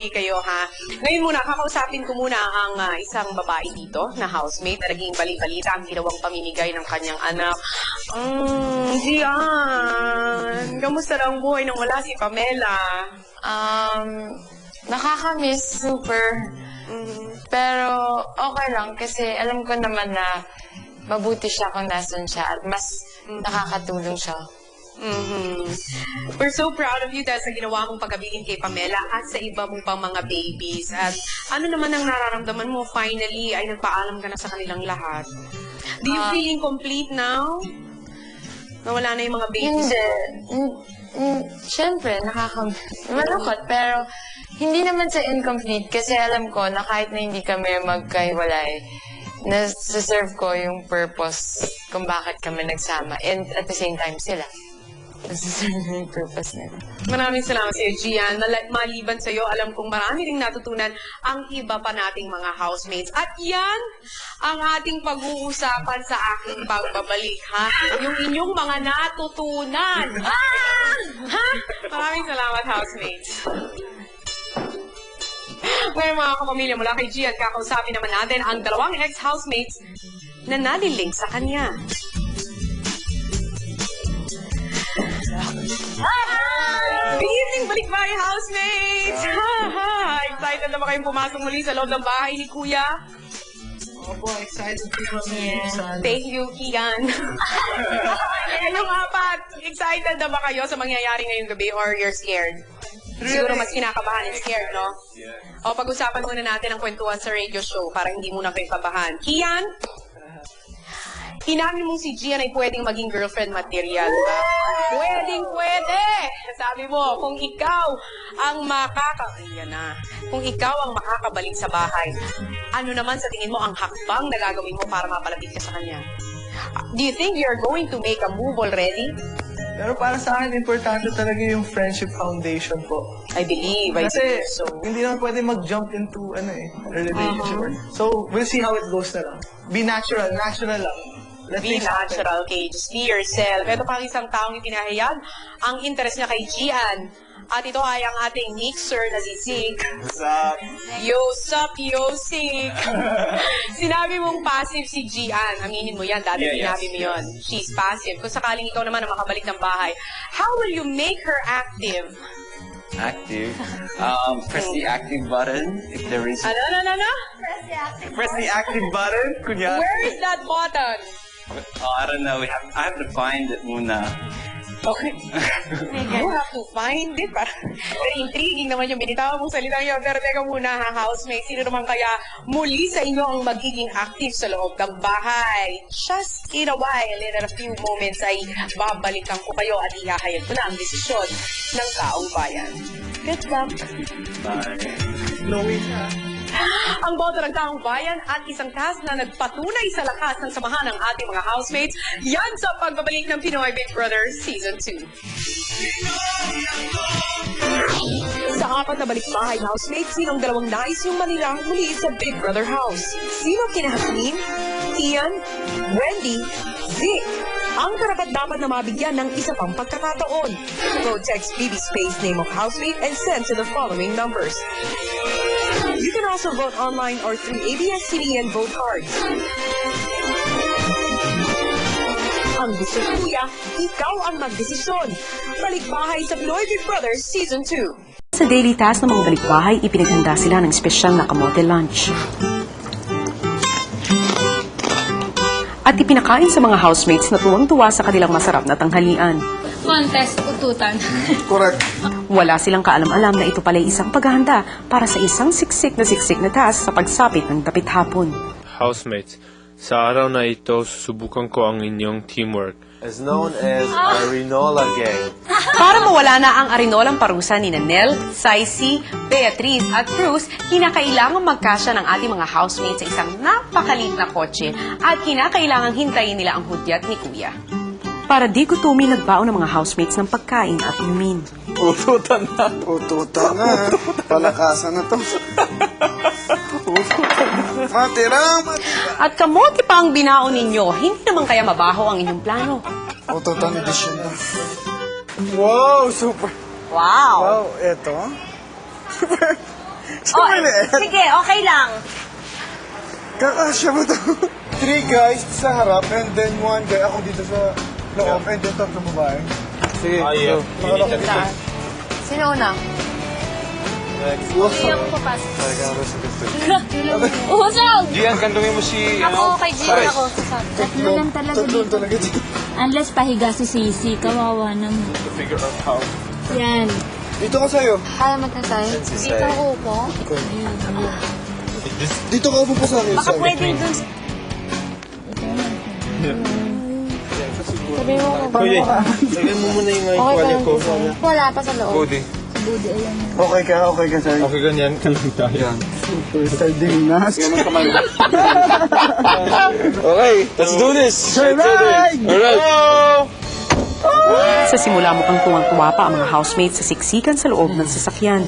kayo ha. Ngayon muna, kakausapin ko muna ang isang babae dito na housemate na naging bali-balita ang ginawang pamimigay ng kanyang anak. Gian, kamusta na ang buhay nang wala si Pamela? Nakakamiss, super. Pero okay lang kasi alam ko naman na mabuti siya kung nasun siya at mas nakakatulong siya. We're so proud of you dahil sa ginawa mong pag-abilin kay Pamela at sa iba mong pang mga babies. At ano naman ang nararamdaman mo? Finally, ay nagpaalam ka na sa kanilang lahat. Do you feel incomplete now? Nawala na yung mga babies Hindi. mo? Siyempre, malungkot. Pero hindi naman sa incomplete kasi alam ko na kahit na hindi kami magkahiwalay, nasa-serve ko yung purpose kung bakit kami nagsama. And at the same time, sila. Nasa-serve yung purpose nila. Maraming salamat sa iyo, Gian. Maliban sa iyo, alam kong marami ring natutunan ang iba pa nating mga housemates. At yan ang ating pag-uusapan sa aking pagbabalik, ha? Yung inyong mga natutunan. Ha? Maraming salamat, housemates. Ngayon mga kapamilya, mula kay Gian, kakausapin naman natin ang dalawang ex-housemates na naliling sa kanya. Good evening, Balikbayan housemates! Excited na ba kayong pumasok muli sa loob ng bahay ni Kuya? Opo, excited po kami. Thank you, Kian. Kayong apat, excited na ba kayo sa mangyayari ngayong gabi or you're scared? Siguro mas kinakabahan and scared, no? O, pag-usapan muna natin ang kwentuhan sa radio show para hindi muna kayo kabahan. Kian, inamin mong si Gian ay pwedeng maging girlfriend material, ba? Pwedeng-pwede! Sabi mo, kung ikaw ang kung ikaw ang makakabalik sa bahay, ano naman sa tingin mo ang hakbang na gagawin mo para mapalapit ka sa kanya? Do you think you're going to make a move already? Pero para sa akin, importante talaga yung friendship foundation po. I believe, Kasi so. hindi naman pwede mag-jump into a relationship. So, we'll see how it goes na lang. Be natural lang. Let Be things happen. natural, okay? Just be yourself. Ito pang isang taong ipinahayag ang interest niya kay Gian. At ito ay ang ating mixer na si Zig. What's up? Yo, Zig. Sinabi mong passive si Gian. Aminin mo yan. Dati sinabi mo yun. She's passive. Kung sakaling ikaw naman ang makabalik ng bahay, how will you make her active? Active. Press the active button if there is. Ano? Press the active button. Kunya. Where is that button? Oh, I don't know. I have to find it muna. Okay. You have to find it. Very intriguing naman yung binitawan mong salita niyo. Pero teka muna ha, housemate. Sino naman kaya muli sa inyo ang magiging active sa loob ng bahay? Just in a while, in a few moments ay babalikan ko kayo at ihahayag ko na ang desisyon ng taong bayan. Good luck. Bye. Flowing na. Ang boto ng taong bayan at isang task na nagpatunay sa lakas ng samahan ng ating mga housemates. Yan sa pagbabalik ng Pinoy Big Brother Season 2. Sa apat na balikbahay housemates, sinong dalawang nais yung manira muli sa Big Brother House? Sino kinahasmin? Ian? Wendy? Zeke? Ang karapat-dapat na mabigyan ng isa pang pagkakataon. Go text BB space name of housemate and send to the following numbers. You can also vote online or through ABS-CBN vote cards. Ang gusto ni Kuya, ikaw ang magdesisyon. Balikbahay sa Pinoy Big Brother Season 2. Sa daily task ng mga balikbahay, ipinaghanda sila ng espesyal na kamote lunch. At ipinakain sa mga housemates na tuwang-tuwa sa kanilang masarap na tanghalian. Contest, ututan. Correct. Wala silang kaalam-alam na ito pala'y isang paghahanda para sa isang siksik na task sa pagsapit ng dapit hapon. Housemates, sa araw na ito, susubukan ko ang inyong teamwork. Is known as Arinola Gang. Para mawala na ang arinolang parusa ni Nel, Saisi, Beatriz at Cruz, kinakailangan magkasya ng ating mga housemates sa isang napakalit na kotse at kinakailangan hintayin nila ang hudyat ni Kuya. Para di gutumin, nagbaon ng mga housemates ng pagkain at inumin. Ututan na. Palakasan na to. Matira. At kamote pa ang binaon ninyo, hindi naman kaya mabaho ang inyong plano. Ututan edition na. Wow, super. Wow! Wow, eto. So maliit. Sige, okay lang. Kakasya mo to. 3 guys sa harap and then 1 guy ako dito sa loob and then 3 babae. Sige. Sino una? Hindi ako papasok. Usog! Gian, kantungin mo si... Ako, kay Gina ako. Tatlo lang talaga Tatlong dito. talaga dito. Unless pahiga si Sisi, kawawa naman. Figure out how. Yan. Dito ka sa'yo. Kaya magkasay? Dito ako po. Dito ka upo pa sa akin. Baka pwedeng dun sa... Sabi mo ko. Lagyan mo muna yung Okay ko. Wala pa sa loob. Cody. Okay ka, sa'yo. Okay, ganyan. Kalang tayo. Sardinas. Okay, let's do this! Alright! Sa simula mukhang tuwang-tuwa pa ang mga housemates sa siksikan sa loob ng sasakyan.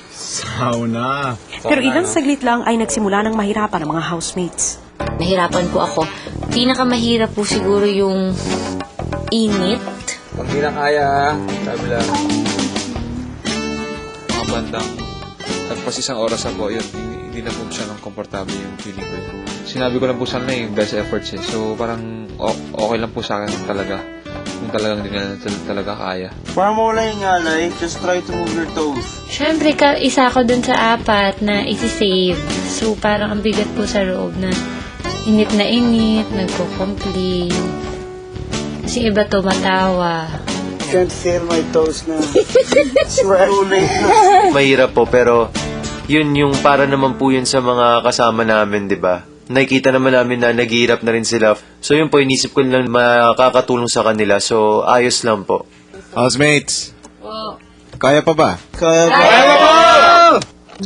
Sauna. Pero ilang saglit lang ay nagsimula ng mahirapan ang mga housemates. Nahirapan po ako. Pinakamahirap po siguro yung init. Pag di na kaya, sabi lang. Mga bandang tagpas isang oras na po, yun, hindi na po siya ng komportable yung feeling ko. Sinabi ko lang po sana yung best efforts eh. So parang okay lang po sa akin talaga. Kung talagang hindi na talaga kaya. Para mawala yung ngalay, just try to move your toes. Siyempre, isa ako dun sa 4 na isi-save. So, parang ang bigat po sa loob na init, nagko-complain. Kasi iba to matawa. Can't feel my toes na. Swelling. Mahirap po, pero yun yung para naman po yun sa mga kasama namin, di ba? Nakikita naman namin na naghihirap na rin sila. So yun po, inisip ko lang makakatulong sa kanila. So, ayos lang po. Housemates. Kaya pa ba?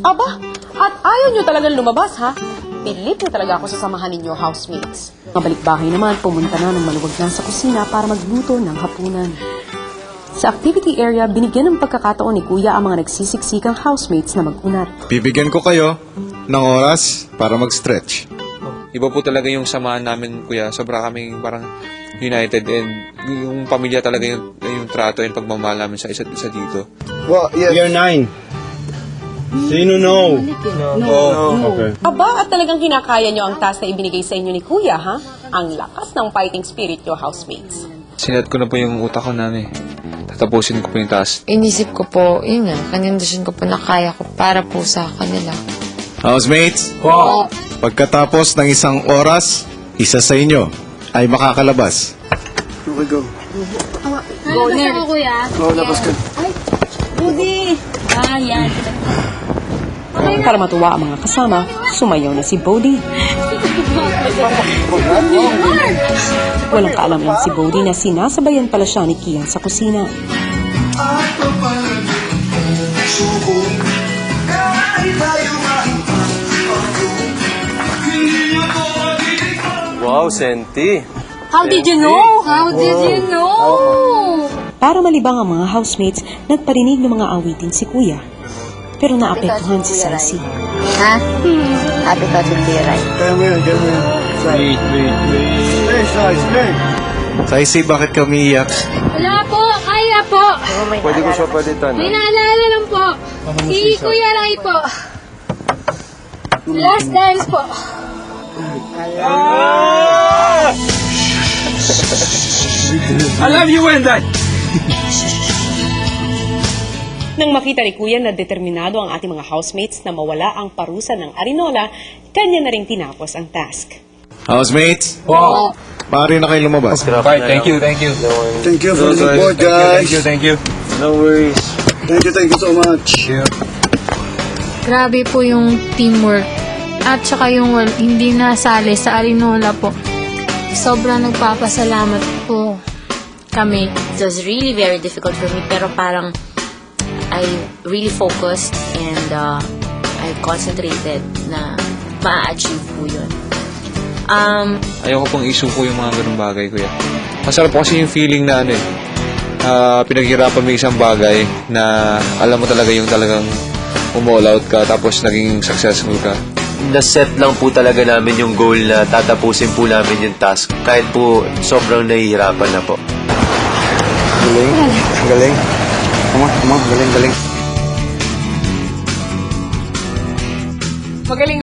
Aba, at ayaw nyo talagang lumabas, ha? Pilit na talaga ako sasamahan ninyo, housemates. Mga balikbahay naman, pumunta na ng maluwag na sa kusina para magluto ng hapunan. Sa activity area, binigyan ng pagkakataon ni Kuya ang mga nagsisisikang housemates na mag-unat. Bibigyan ko kayo ng oras para mag-stretch. Iba po talaga yung samahan namin, kuya. Sobra kaming parang united and yung pamilya talaga yung trato and pagmamahal namin sa isa't isa dito. Well, yes. You're 9. Sino no? No. Okay. Aba, at talagang kinakaya nyo ang task na ibinigay sa inyo ni Kuya, ha? Ang lakas ng fighting spirit nyo, housemates. Sinet ko na po yung utak ko na tatapusin ko po yung task. Inisip ko po, yun nga, kanindasyon ko po na kaya ko para po sa kanila. Housemates, pagkatapos ng isang oras, isa sa inyo ay makakalabas. Okay, go. Go, Nel. Ako, kuya. Go, labas ka. Budi. Yan. Para matuwa ang mga kasama, sumayaw na si Bodhi. Walang kaalam lang si Bodhi na sinasabayan pala siya ni Kian sa kusina. Wow, Senti. How did you know? How did you know? Para malibang ang mga housemates, nagparinig ng mga awitin si Kuya. Pero naapektuhan si Saisi. Ha? Happy to right. Kaya mo yan, kaya mo yan. Wait. Hey, Sai. Saisi, bakit ka umiiyak? Wala po. Kaya po. Pwede ko siya palitan. May naalala lang po. Si Kuya Rai po. Last dance po. I love you, Wendy! Nang makita ni Kuya na determinado ang ating mga housemates na mawala ang parusa ng Arinola, kanya na ring tinapos ang task. Housemates? Maaari na kayo lumabas. Right, thank you. Thank you for the support, guys. Thank you. No worries. Thank you so much. Grabe po yung teamwork. At saka yung hindi nasali sa Arinola po. Sobrang nagpapasalamat po kami. It was really very difficult for me, pero parang I really focused and I concentrated na ma-achieve po yun. Ayoko pong isuko yung mga ganung bagay, kuya. Masarap po kasi yung feeling na pinaghirapan mo isang bagay na alam mo talaga yung talagang all out ka tapos naging successful ka. Naset lang po talaga namin yung goal na tatapusin po namin yung task. Kahit po sobrang nahihirapan na po. Galing. Galing. Galing. Magaling